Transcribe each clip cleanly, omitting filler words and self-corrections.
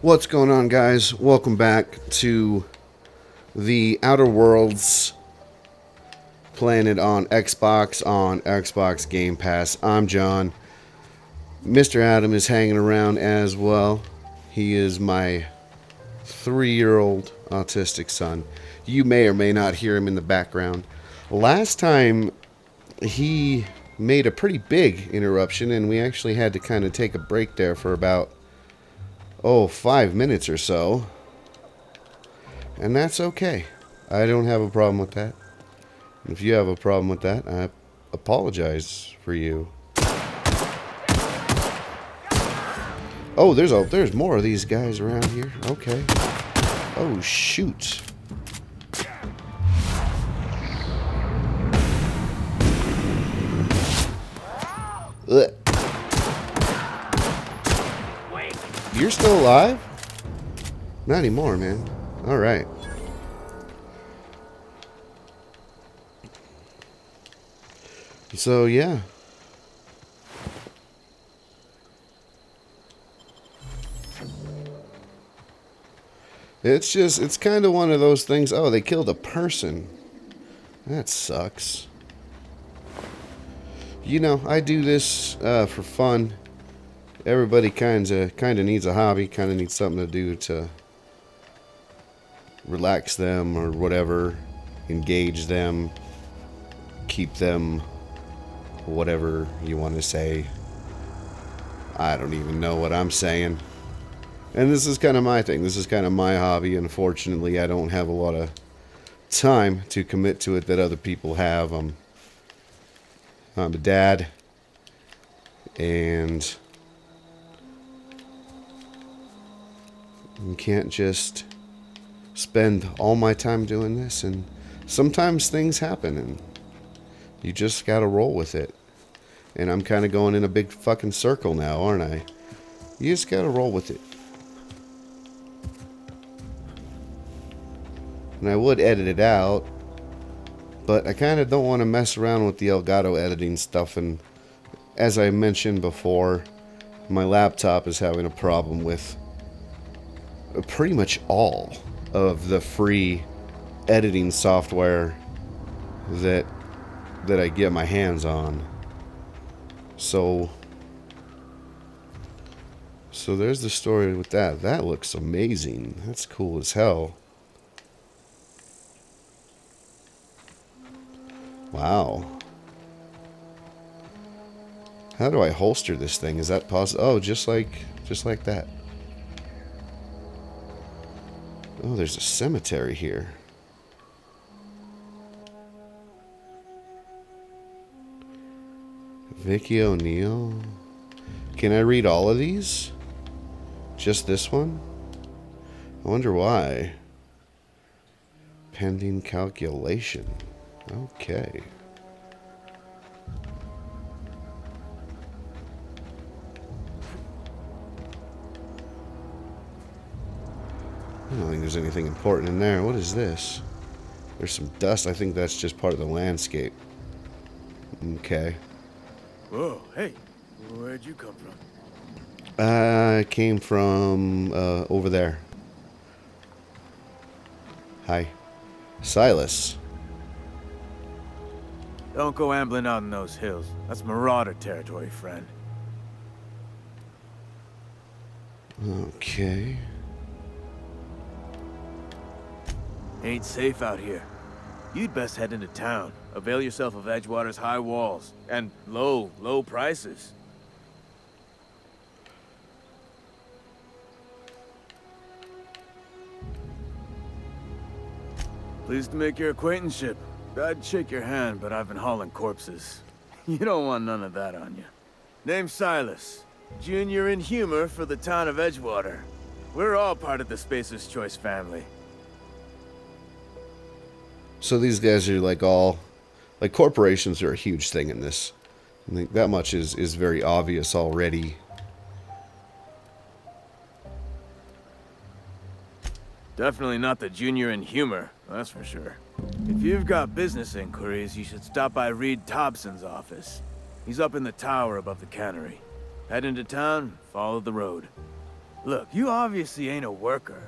What's going on, guys? Welcome back to the Outer Worlds. Playing it on Xbox Game Pass. I'm John. Mr. Adam is hanging around as well. He is my 3-year-old autistic son. You may or may not hear him in the background. Last time, he made a pretty big interruption, and we actually had to kind of take a break there for about 5 minutes or so. And that's okay. I don't have a problem with that. If you have a problem with that, I apologize for you. Oh, there's more of these guys around here. Okay. Oh, shoot. Ugh. You're still alive? Not anymore, man. All right. So, yeah. It's kind of one of those things. Oh, they killed a person. That sucks. You know, I do this for fun. Everybody kind of needs a hobby, kind of needs something to do to relax them or whatever, engage them, keep them, whatever you want to say. I don't even know what I'm saying. And this is kind of my thing. This is kind of my hobby. Unfortunately, I don't have a lot of time to commit to it that other people have. I'm a dad, and you can't just spend all my time doing this. And sometimes things happen, and you just gotta roll with it. And I'm kind of going in a big fucking circle now, aren't I? You just gotta roll with it. And I would edit it out, but I kind of don't want to mess around with the Elgato editing stuff. And as I mentioned before, my laptop is having a problem with pretty much all of the free editing software that I get my hands on. So there's the story with that. That looks amazing. That's cool as hell. Wow. How do I holster this thing? Is that possible? Oh, just like that. Oh, there's a cemetery here. Vicky O'Neill. Can I read all of these? Just this one? I wonder why. Pending calculation. Okay. I don't think there's anything important in there. What is this? There's some dust. I think that's just part of the landscape. Okay. Whoa, hey, where'd you come from? I came from over there. Hi. Silas. Don't go ambling out in those hills. That's marauder territory, friend. Okay. Ain't safe out here. You'd best head into town. Avail yourself of Edgewater's high walls. And low prices. Pleased to make your acquaintanceship. I'd shake your hand, but I've been hauling corpses. You don't want none of that on you. Name's Silas. Junior in humor for the town of Edgewater. We're all part of the Spacer's Choice family. So these guys are like corporations are a huge thing in this. I think that much is very obvious already. Definitely not the junior in humor, that's for sure. If you've got business inquiries, you should stop by Reed Tobson's office. He's up in the tower above the cannery. Head into town, follow the road. Look, you obviously ain't a worker.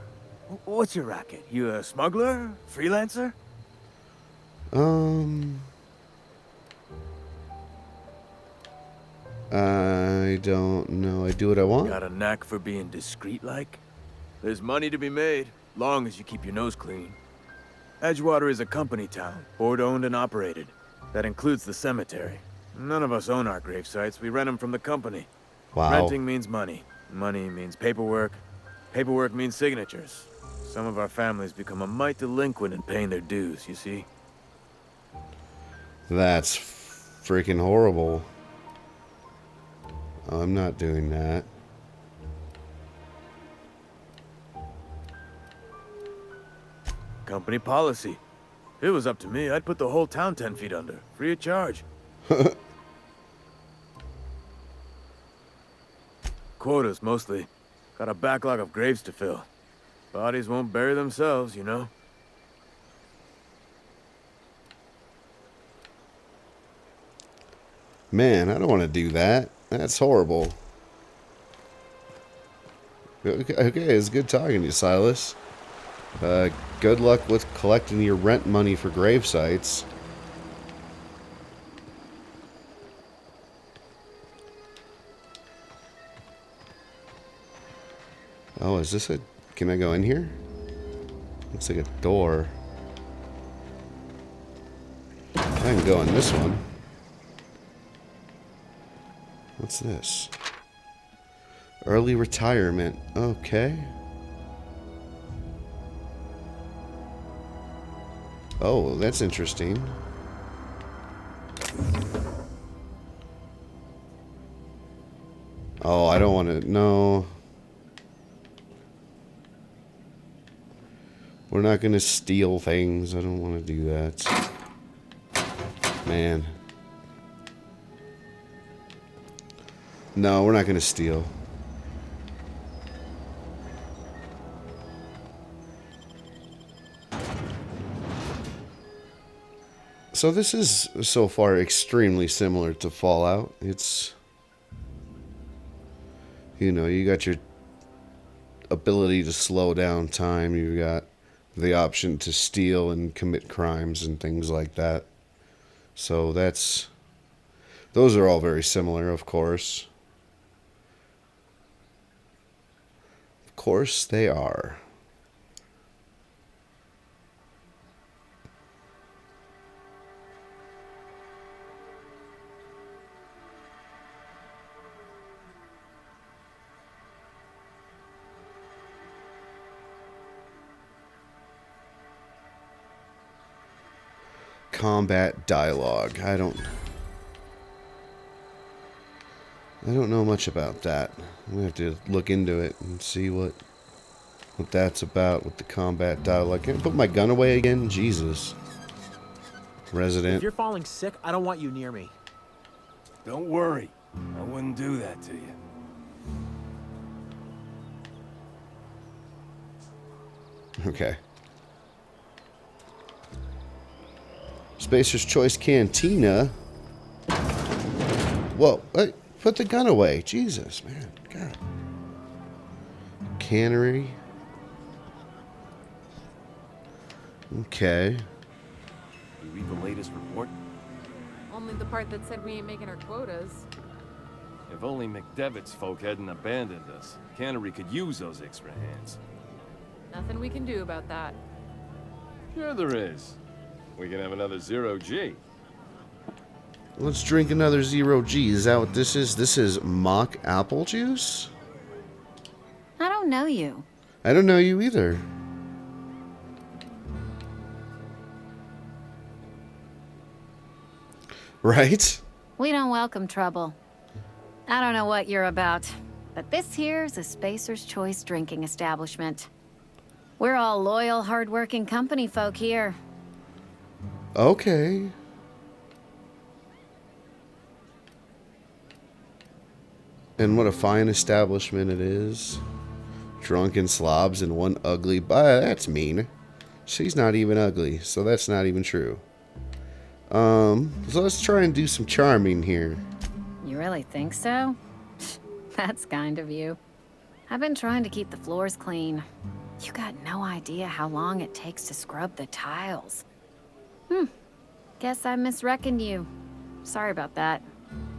What's your racket? You a smuggler? Freelancer? Um, I don't know. I do what I want. Got a knack for being discreet-like? There's money to be made, long as you keep your nose clean. Edgewater is a company town, board-owned and operated. That includes the cemetery. None of us own our grave sites. We rent them from the company. Wow. Renting means money. Money means paperwork. Paperwork means signatures. Some of our families become a mite delinquent in paying their dues, you see? That's freaking horrible. I'm not doing that. Company policy. If it was up to me, I'd put the whole town 10 feet under, free of charge. Quotas, mostly. Got a backlog of graves to fill. Bodies won't bury themselves, you know? Man, I don't want to do that. That's horrible. Okay, it's good talking to you, Silas. Good luck with collecting your rent money for grave sites. Oh, is this a... Can I go in here? Looks like a door. I can go in this one. What's this? Early retirement. Okay. Oh, that's interesting. Oh, I don't want to... No. We're not going to steal things. I don't want to do that. Man. No, we're not going to steal. So this is, so far, extremely similar to Fallout. It's... You know, you got your ability to slow down time. You got the option to steal and commit crimes and things like that. So that's... Those are all very similar, of course. Of course they are. Combat dialogue. I don't know much about that. We have to look into it and see what that's about with the combat dialogue. Can I put my gun away again? Jesus. Resident. If you're falling sick, I don't want you near me. Don't worry. I wouldn't do that to you. Okay. Spacer's Choice Cantina. Whoa. Hey, put the gun away. Jesus, man. God. Cannery. Okay. You read the latest report? Only the part that said we ain't making our quotas. If only McDevitt's folk hadn't abandoned us. Cannery could use those extra hands. Nothing we can do about that. Sure there is. We can have another 0G. Let's drink another 0G. Is that what this is? This is mock apple juice? I don't know you. I don't know you either. Right? We don't welcome trouble. I don't know what you're about, but this here's a Spacer's Choice drinking establishment. We're all loyal, hard-working company folk here. Okay. And what a fine establishment it is. Drunken slobs and one ugly... that's mean. She's not even ugly, so that's not even true. So let's try and do some charming here. You really think so? That's kind of you. I've been trying to keep the floors clean. You got no idea how long it takes to scrub the tiles. Guess I misreckoned you. Sorry about that.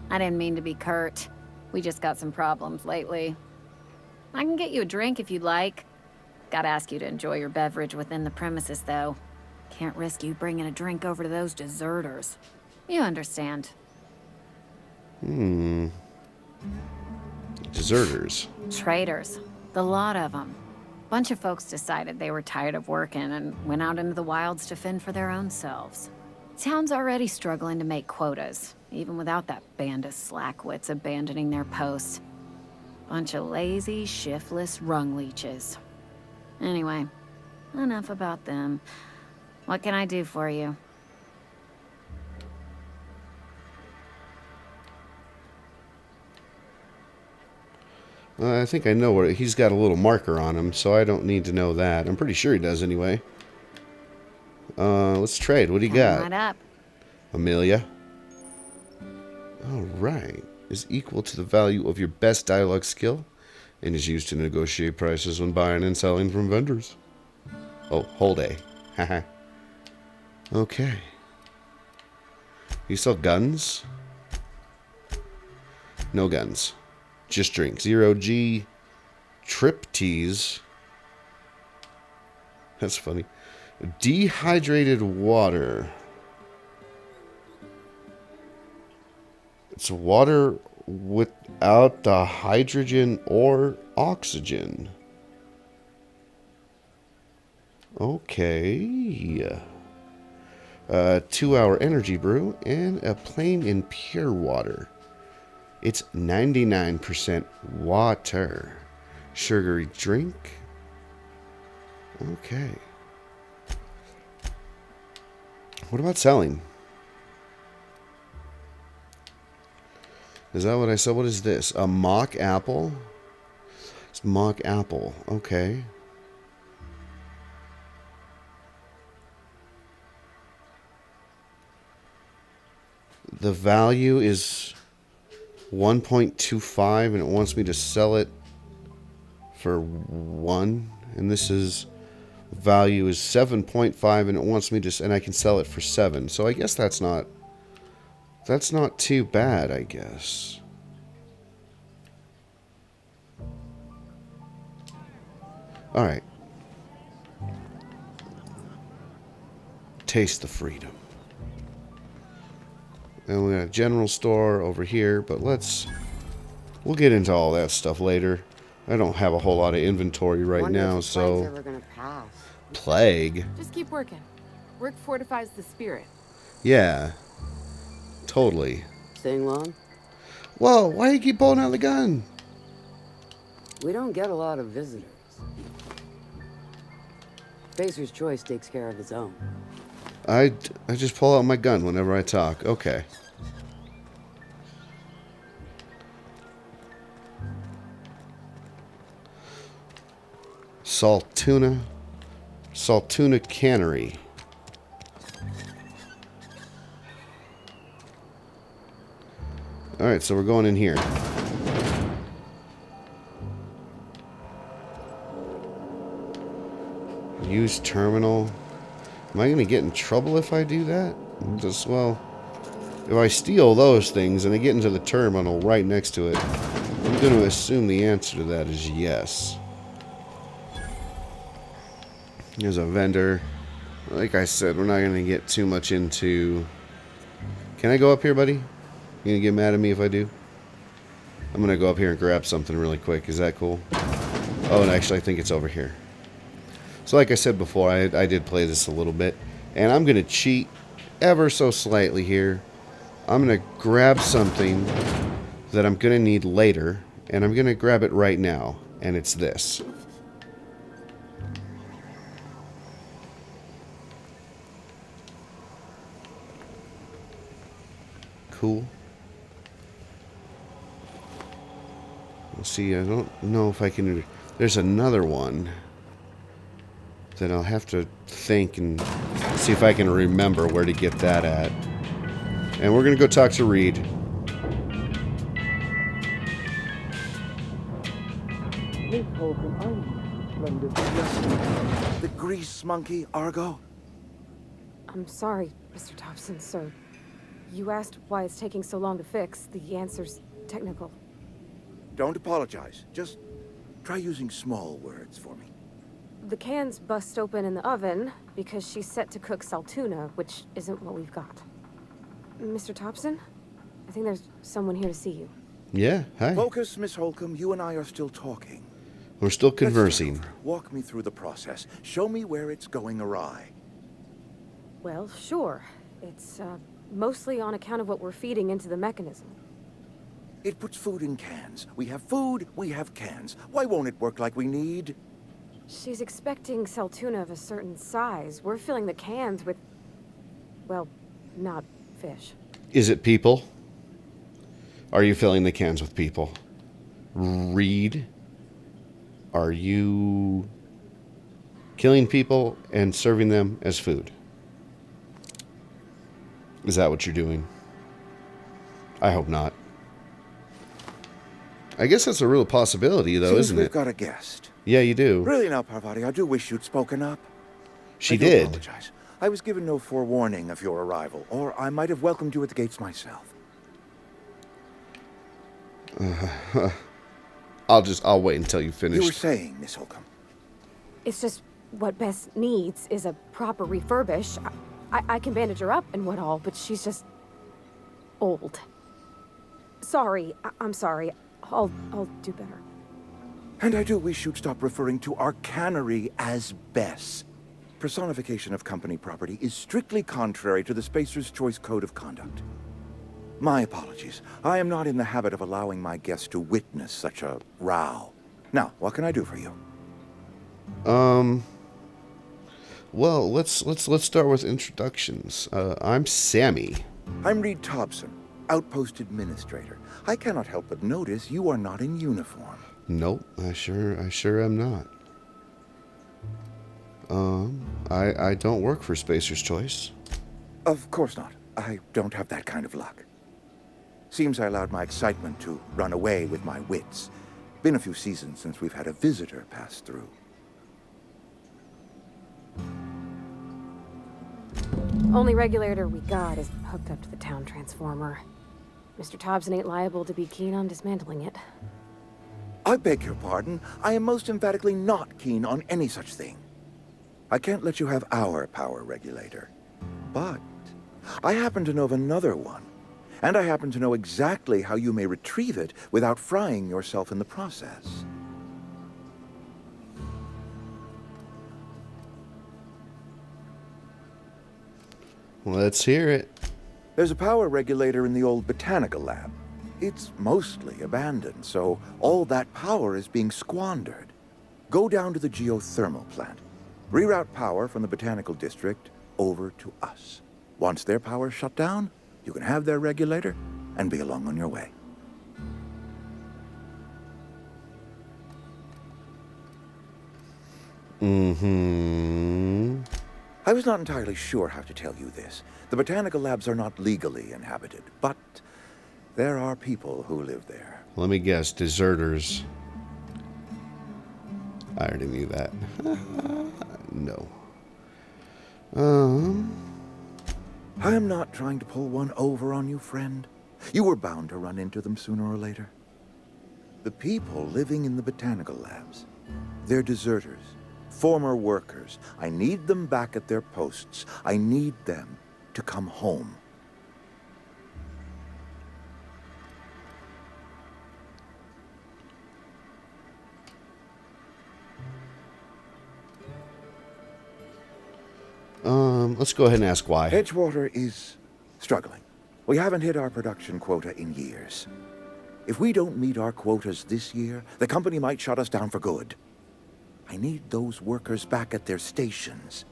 I didn't mean to be curt. We just got some problems lately. I can get you a drink if you'd like. Gotta ask you to enjoy your beverage within the premises, though. Can't risk you bringing a drink over to those deserters. You understand. Deserters. Traitors. The lot of them. Bunch of folks decided they were tired of working and went out into the wilds to fend for their own selves. Town's already struggling to make quotas, even without that band of slackwits abandoning their posts. Bunch of lazy, shiftless rung leeches. Anyway, enough about them. What can I do for you? I think I know where he's got a little marker on him, so I don't need to know that. I'm pretty sure he does anyway. Let's trade. What do you got? Right up. Amelia. Alright. Is equal to the value of your best dialogue skill and is used to negotiate prices when buying and selling from vendors. Oh, hold A. Haha. Okay. You sell guns? No guns. Just drink. 0G trip teas. That's funny. Dehydrated water. It's water without the hydrogen or oxygen. Okay. 2-hour energy brew and a plain and pure water. It's 99% water. Sugary drink. Okay. What about selling? Is that what I said? What is this? A mock apple? It's mock apple. Okay. The value is 1.25 and it wants me to sell it for 1. And this is value is 7.5 and it wants me to, and I can sell it for 7. So I guess that's not too bad, I guess. All right. Taste the freedom. And we got a general store over here, but we'll get into all that stuff later. I don't have a whole lot of inventory right now, so Ever gonna pass. plague. Just keep working. Work fortifies the spirit. Yeah. Totally. Staying long? Whoa, why do you keep pulling out the gun? We don't get a lot of visitors. Spacer's Choice takes care of its own. I just pull out my gun whenever I talk. Okay. Saltuna Cannery. Alright, so we're going in here. Use terminal. Am I going to get in trouble if I do that? Just, well, if I steal those things and I get into the terminal right next to it, I'm going to assume the answer to that is yes. There's a vendor. Like I said, we're not going to get too much into... Can I go up here, buddy? You going to get mad at me if I do? I'm going to go up here and grab something really quick. Is that cool? Oh, and actually I think it's over here. So like I said before, I did play this a little bit. And I'm going to cheat ever so slightly here. I'm going to grab something that I'm going to need later. And I'm going to grab it right now. And it's this. Cool. Let's see, I don't know if I can... There's another one. Then I'll have to think and see if I can remember where to get that at. And we're going to go talk to Reed. Miss Holcomb, aren't you splendid? The grease monkey, Argo? I'm sorry, Mr. Tobson, sir. You asked why it's taking so long to fix. The answer's technical. Don't apologize. Just try using small words for me. The can's bust open in the oven because she's set to cook saltuna, which isn't what we've got. Mr. Tobson? I think there's someone here to see you. Yeah, hi. Focus, Miss Holcomb. You and I are still talking. We're still Let's start conversing. over. Walk me through the process. Show me where it's going awry. Well, sure. It's, mostly on account of what we're feeding into the mechanism. It puts food in cans. We have food, we have cans. Why won't it work like we need? She's expecting saltuna of a certain size. We're filling the cans with, well, not fish. Is it people? Are you filling the cans with people? Reed, are you killing people and serving them as food? Is that what you're doing? I hope not. I guess that's a real possibility, though, Seems isn't we've it? got a guest. Yeah, you do. Really now, Parvati, I do wish you'd spoken up. She I do did. apologize. I was given no forewarning of your arrival, or I might have welcomed you at the gates myself. I'll wait until you finish. You were saying, Miss Holcomb. It's just what Bess needs is a proper refurbish. I can bandage her up and what all, but she's just old. Sorry, I'm sorry. I'll do better. And I do wish you'd stop referring to our cannery as Bess. Personification of company property is strictly contrary to the Spacer's Choice Code of Conduct. My apologies. I am not in the habit of allowing my guests to witness such a row. Now, what can I do for you? Well, let's start with introductions. I'm Sammy. I'm Reed Tobson, Outpost Administrator. I cannot help but notice you are not in uniform. Nope, I sure am not. I don't work for Spacer's Choice. Of course not. I don't have that kind of luck. Seems I allowed my excitement to run away with my wits. Been a few seasons since we've had a visitor pass through. Only regulator we got is hooked up to the town transformer. Mr. Tobson ain't liable to be keen on dismantling it. I beg your pardon. I am most emphatically not keen on any such thing. I can't let you have our power regulator. But I happen to know of another one. And I happen to know exactly how you may retrieve it without frying yourself in the process. Let's hear it. There's a power regulator in the old botanical lab. It's mostly abandoned, so all that power is being squandered. Go down to the geothermal plant. Reroute power from the botanical district over to us. Once their power's shut down, you can have their regulator and be along on your way. Mm-hmm. I was not entirely sure how to tell you this. The botanical labs are not legally inhabited, but there are people who live there. Let me guess, deserters. I already knew that. No. I am not trying to pull one over on you, friend. You were bound to run into them sooner or later. The people living in the botanical labs, they're deserters, former workers. I need them back at their posts. I need them to come home. Let's go ahead and ask why. Edgewater is struggling. We haven't hit our production quota in years. If we don't meet our quotas this year, the company might shut us down for good. I need those workers back at their stations.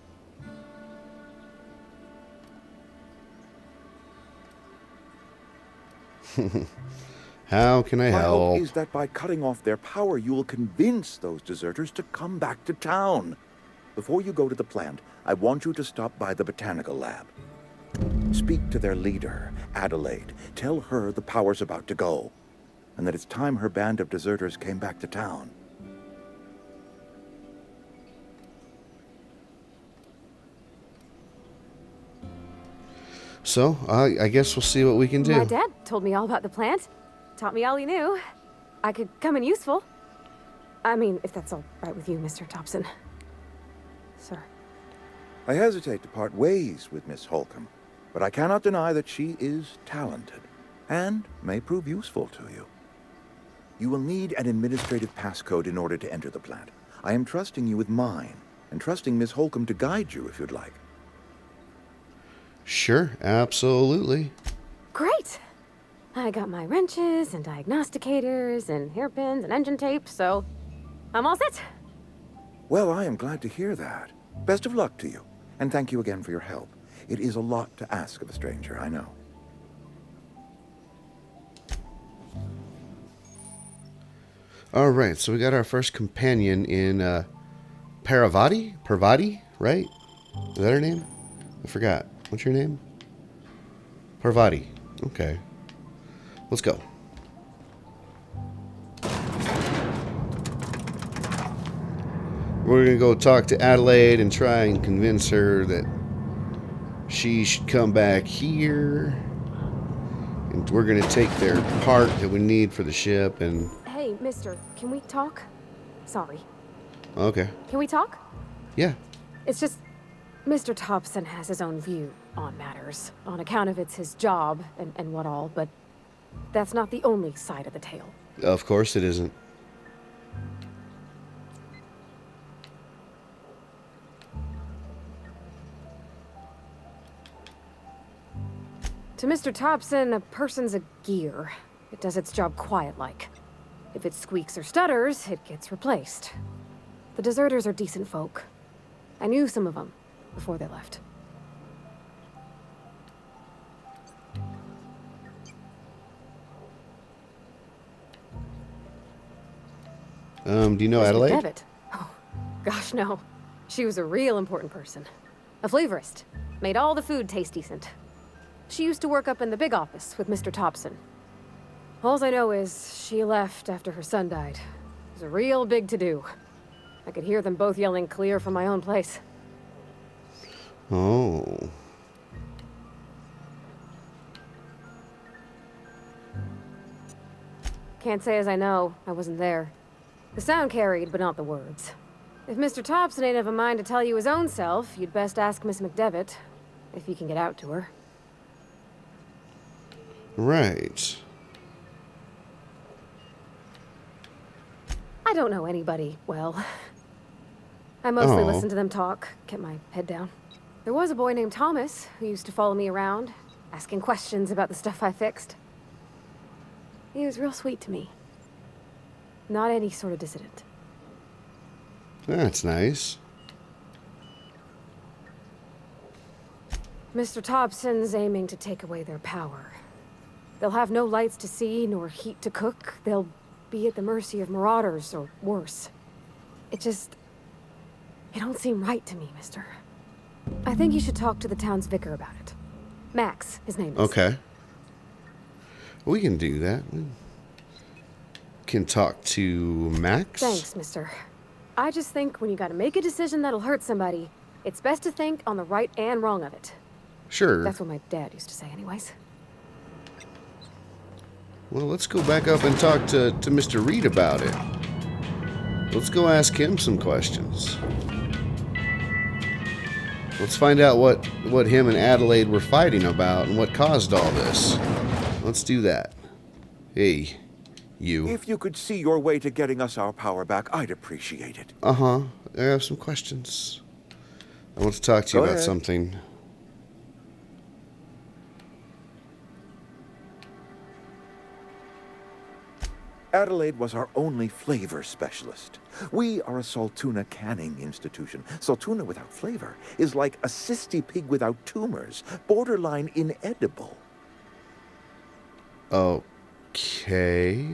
How can I My help? hope is that by cutting off their power, you will convince those deserters to come back to town. Before you go to the plant, I want you to stop by the botanical lab. Speak to their leader, Adelaide. Tell her the power's about to go, and that it's time her band of deserters came back to town. So, I guess we'll see what we can do. My dad told me all about the plant. Taught me all he knew. I could come in useful. I mean, if that's all right with you, Mr. Tobson. Sir. I hesitate to part ways with Miss Holcomb, but I cannot deny that she is talented and may prove useful to you. You will need an administrative passcode in order to enter the plant. I am trusting you with mine, and trusting Miss Holcomb to guide you if you'd like. Sure, absolutely. Great! I got my wrenches and diagnosticators and hairpins and engine tape, so I'm all set. Well, I am glad to hear that. Best of luck to you, and thank you again for your help. It is a lot to ask of a stranger, I know. All right, so we got our first companion in Parvati, right? Is that her name? I forgot. What's your name? Parvati. Okay. Let's go. We're going to go talk to Adelaide and try and convince her that she should come back here. And we're going to take their part that we need for the ship and... Hey, mister, can we talk? Sorry. Okay. Can we talk? Yeah. It's just, Mr. Tobson has his own view on matters, on account of it's his job and what all, but that's not the only side of the tale. Of course it isn't. To Mr. Tobson, a person's a gear. It does its job quiet-like. If it squeaks or stutters, it gets replaced. The deserters are decent folk. I knew some of them before they left. Do you know Miss Adelaide? McDevitt? Oh, gosh, no. She was a real important person. A flavorist. Made all the food taste decent. She used to work up in the big office with Mr. Tobson. All I know is she left after her son died. It was a real big to-do. I could hear them both yelling clear from my own place. Oh. Can't say as I know. I wasn't there. The sound carried, but not the words. If Mr. Tobson ain't of a mind to tell you his own self, you'd best ask Miss McDevitt, if you can get out to her. Right. I don't know anybody well. I mostly Oh. listen to them talk, kept my head down. There was a boy named Thomas who used to follow me around, asking questions about the stuff I fixed. He was real sweet to me. Not any sort of dissident. That's nice. Mr. Tobson's aiming to take away their power. They'll have no lights to see, nor heat to cook. They'll be at the mercy of marauders, or worse. It don't seem right to me, mister. I think you should talk to the town's vicar about it. Max, his name is. Okay. We can do that. We can talk to Max. Thanks, mister. I just think when you gotta make a decision that'll hurt somebody, it's best to think on the right and wrong of it. Sure. That's what my dad used to say anyways. Well, let's go back up and talk to Mr. Reed about it. Let's go ask him some questions. Let's find out what him and Adelaide were fighting about and what caused all this. Let's do that. Hey, you. If you could see your way to getting us our power back, I'd appreciate it. Uh-huh. I have some questions. I want to talk to you Go about ahead. something. Adelaide was our only flavor specialist. We are a Saltuna canning institution. Saltuna without flavor is like a cysty pig without tumors, borderline inedible. Okay.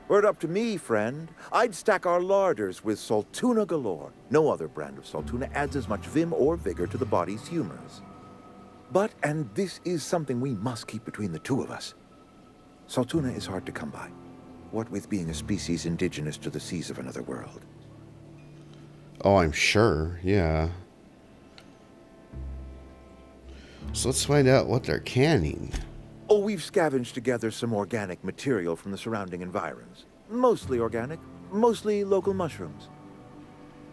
Were it up to me, friend, I'd stack our larders with Saltuna galore. No other brand of Saltuna adds as much vim or vigor to the body's humors. But, and this is something we must keep between the two of us, Saltuna is hard to come by, what with being a species indigenous to the seas of another world. Oh, I'm sure. Yeah. So let's find out what they're canning. Oh, we've scavenged together some organic material from the surrounding environs. Mostly organic, mostly local mushrooms.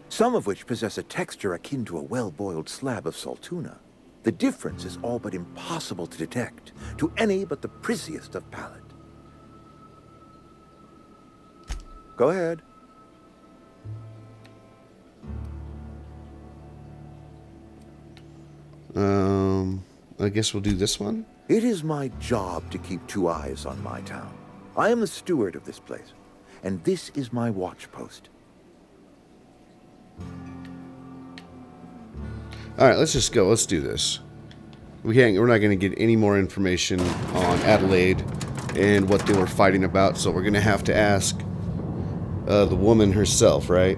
Some of which possess a texture akin to a well-boiled slab of saltuna. The difference is all but impossible to detect to any but the prissiest of palate. Go ahead. I guess we'll do this one. It is my job to keep 2 eyes on my town. I am the steward of this place, and this is my watch post. All right, let's just go. Let's do this. We're not going to get any more information on Adelaide and what they were fighting about, so we're going to have to ask the woman herself, right?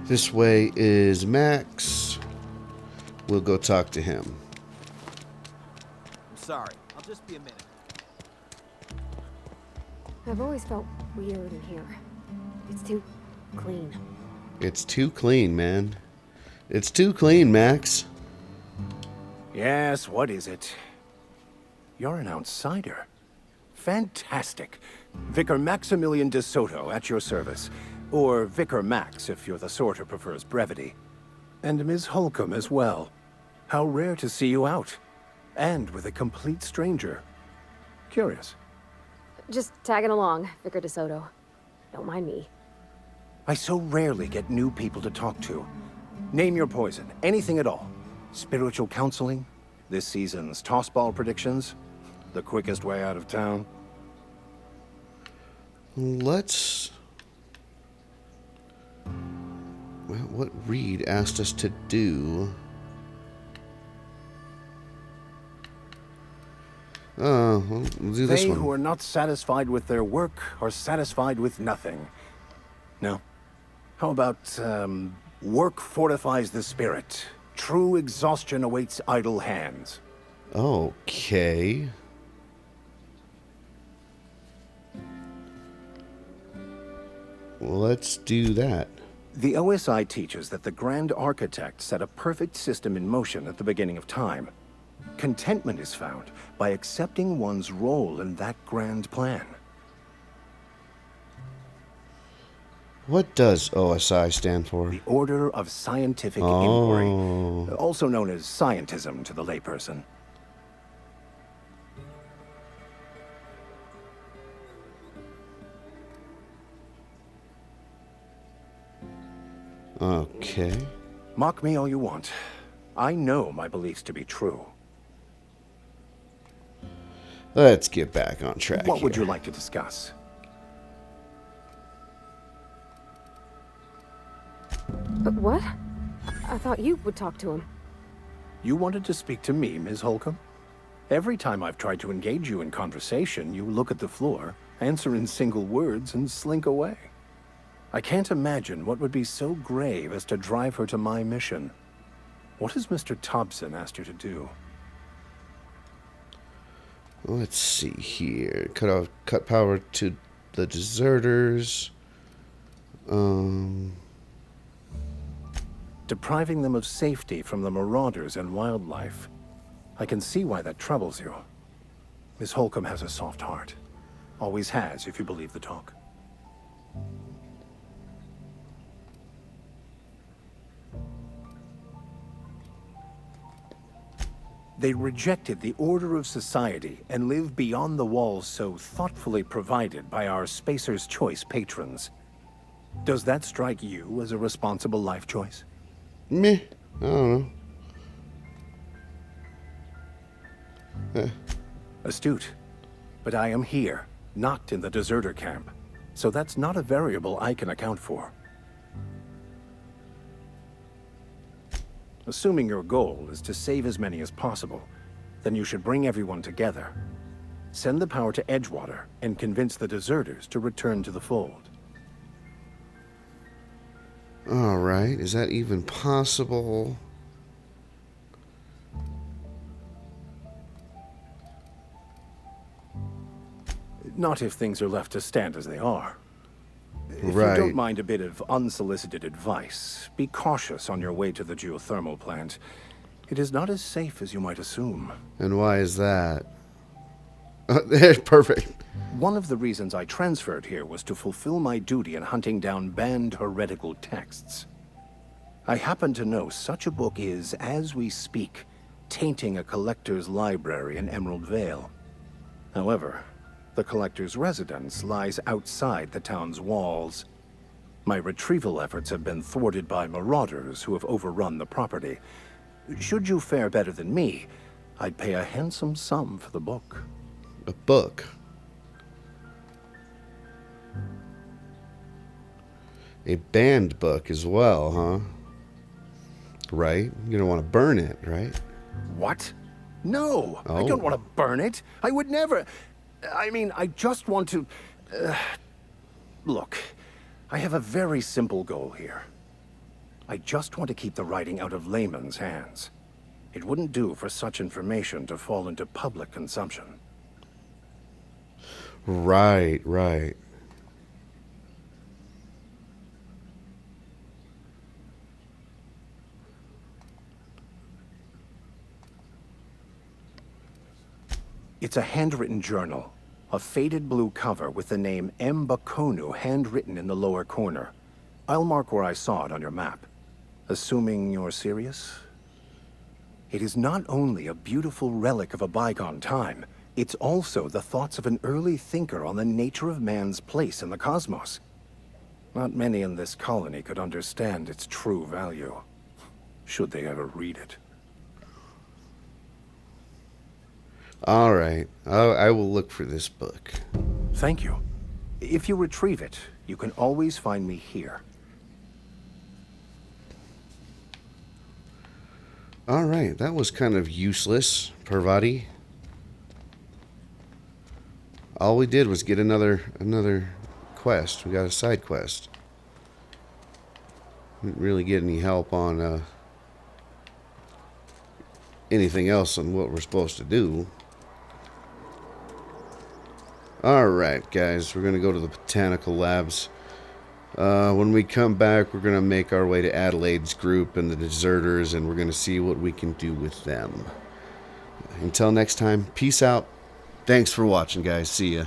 This way is Max. We'll go talk to him. I'm sorry. I'll just be a minute. I've always felt weird in here. It's too clean. It's too clean, man. It's too clean, Max. Yes, what is it? You're an outsider. Fantastic. Vicar Maximilian de Soto at your service. Or Vicar Max, if you're the sort who prefers brevity. And Ms. Holcomb as well. How rare to see you out. And with a complete stranger. Curious. Just tagging along, Vicar DeSoto. Don't mind me. I so rarely get new people to talk to. Name your poison, anything at all. Spiritual counseling, this season's tossball predictions, the quickest way out of town. Let's... Well, what Reed asked us to do... Well, we'll do this one. They who are not satisfied with their work are satisfied with nothing. No? How about, work fortifies the spirit. True exhaustion awaits idle hands. Okay. Well, let's do that. The OSI teaches that the Grand Architect set a perfect system in motion at the beginning of time. Contentment is found by accepting one's role in that grand plan. What does OSI stand for? The Order of Scientific Inquiry, also known as scientism to the layperson. Okay. Mock me all you want. I know my beliefs to be true. Let's get back on track. What would here. you like to discuss? What? I thought you would talk to him. You wanted to speak to me, Ms. Holcomb? Every time I've tried to engage you in conversation, you look at the floor, answer in single words, and slink away. I can't imagine what would be so grave as to drive her to my mission. What has Mr. Tobson asked you to do? Let's see here. Cut power to the deserters. Depriving them of safety from the marauders and wildlife. I can see why that troubles you. Miss Holcomb has a soft heart. Always has, if you believe the talk. They rejected the order of society and live beyond the walls so thoughtfully provided by our Spacer's Choice patrons. Does that strike you as a responsible life choice? Meh. I don't know. Astute. But I am here, not in the deserter camp. So that's not a variable I can account for. Assuming your goal is to save as many as possible, then you should bring everyone together. Send the power to Edgewater and convince the deserters to return to the fold. Alright, is that even possible? Not if things are left to stand as they are. If you Right. don't mind a bit of unsolicited advice, be cautious on your way to the geothermal plant. It is not as safe as you might assume. And why is that? Perfect. One of the reasons I transferred here was to fulfill my duty in hunting down banned heretical texts. I happen to know such a book is, as we speak, tainting a collector's library in Emerald Vale. However, the collector's residence lies outside the town's walls. My retrieval efforts have been thwarted by marauders who have overrun the property. Should you fare better than me, I'd pay a handsome sum for the book. A book. A banned book as well, huh? Right? You don't want to burn it, right? What? No, I Oh. don't want to burn it. I would never. I mean, I just want to... Look, I have a very simple goal here. I just want to keep the writing out of layman's hands. It wouldn't do for such information to fall into public consumption. Right, right. It's a handwritten journal. A faded blue cover with the name M. Bakonu handwritten in the lower corner. I'll mark where I saw it on your map. Assuming you're serious? It is not only a beautiful relic of a bygone time, it's also the thoughts of an early thinker on the nature of man's place in the cosmos. Not many in this colony could understand its true value, should they ever read it. All right. I will look for this book. Thank you. If you retrieve it, you can always find me here. All right. That was kind of useless, Parvati. All we did was get another quest. We got a side quest. Didn't really get any help on anything else on what we're supposed to do. Alright, guys, we're going to go to the botanical labs. When we come back, we're going to make our way to Adelaide's group and the deserters, and we're going to see what we can do with them. Until next time, peace out. Thanks for watching, guys. See ya.